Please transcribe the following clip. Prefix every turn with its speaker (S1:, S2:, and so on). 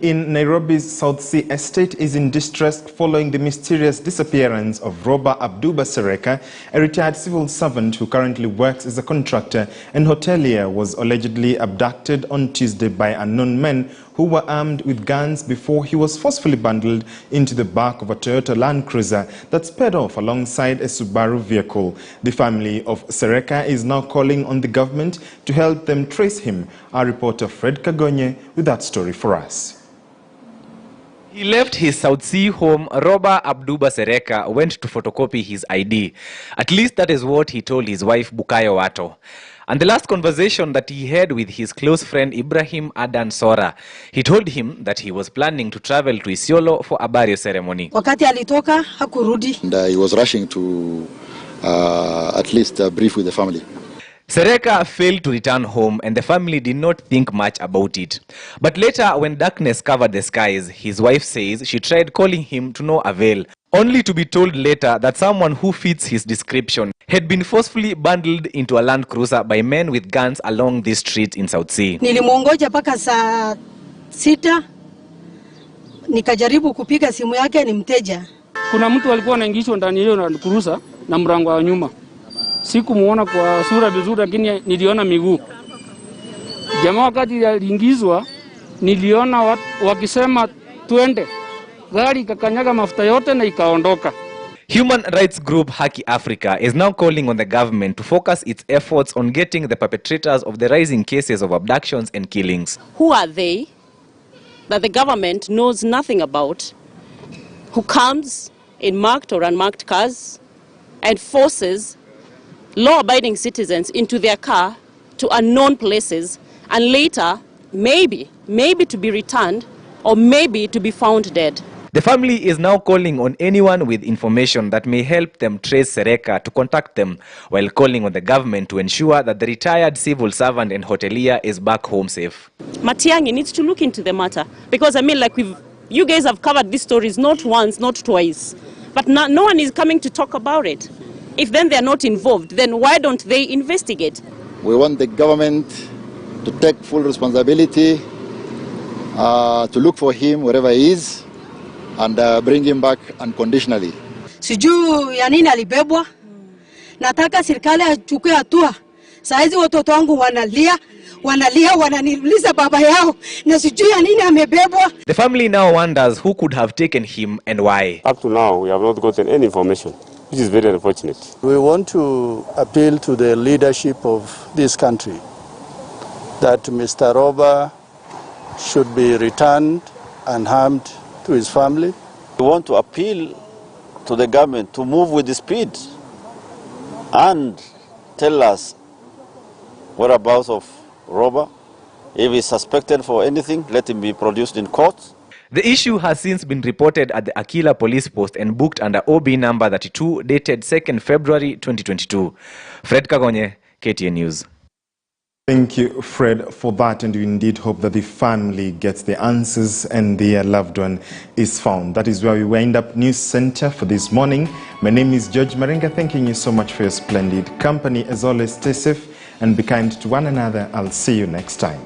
S1: In Nairobi's South Sea estate is in distress following the mysterious disappearance of Robber Abduba Sereka, a retired civil servant who currently works as a contractor and hotelier, was allegedly abducted on Tuesday by unknown men who were armed with guns before he was forcefully bundled into the back of a Toyota Land Cruiser that sped off alongside a Subaru vehicle. The family of Sereka is now calling on the government to help them trace him. Our reporter Fred Kagonye with that story for us.
S2: He left his South Sea home. Robber Abduba Sereka went to photocopy his ID. At least that is what he told his wife Bukayo Wato. And the last conversation that he had with his close friend Ibrahim Adan Sora, he told him that he was planning to travel to Isiolo for a burial ceremony.
S3: Wakati alitoka hakurudi.
S4: And he was rushing to at least brief with the family.
S2: Sereka failed to return home and the family did not think much about it. But later, when darkness covered the skies, his wife says she tried calling him to no avail, only to be told later that someone who fits his description had been forcefully bundled into a Land Cruiser by men with guns along this street in South Sea.
S3: Nilimuongoja paka saa 6, nikajaribu kupiga simu yake ni mteja.
S5: Kuna mtu alikuwa anaingishwa ndani hiyo Land Cruiser na mrango wa nyuma. Sikumuona kwa sura vizuri lakini niliona miguu. Jamaa wakati aliingizwa niliona wakisema twende. Gari kakanyaga mafuta yote na ikaondoka.
S2: Human rights group Haki Africa is now calling on the government to focus its efforts on getting the perpetrators of the rising cases of abductions and killings.
S6: Who are they that the government knows nothing about, who comes in marked or unmarked cars and forces law-abiding citizens into their car to unknown places and later maybe to be returned or maybe to be found dead?
S2: The family is now calling on anyone with information that may help them trace Sereka to contact them, while calling on the government to ensure that the retired civil servant and hotelier is back home safe.
S6: Matiang'i needs to look into the matter because you guys have covered these stories not once, not twice, but no one is coming to talk about it. If then they are not involved, then why don't they investigate?
S4: We want the government to take full responsibility, to look for him wherever he is, and bring him back unconditionally.
S3: Sijui ya nini alibebwa. Nataka serikali achukue hatua. Saizi watoto wangu wanalia wananiuliza baba yao na sijui ya nini amebebwa.
S2: The family now wonders who could have taken him and why.
S7: Up to now, we have not gotten any information, which is very unfortunate.
S8: We want to appeal to the leadership of this country that Mr. Robber should be returned unharmed to his family.
S9: We want to appeal to the government to move with the speed and tell us whereabouts of Robber. If he's suspected for anything, let him be produced in court.
S2: The issue has since been reported at the Akila police post and booked under OB number 32 dated 2nd February 2022. Fred Kagonye, KTN News.
S1: Thank you, Fred, for that, and we indeed hope that the family gets the answers and their loved one is found. That is where we wind up News Center for this morning. My name is George Marenga, thanking you so much for your splendid company. As always, stay safe and be kind to one another. I'll see you next time.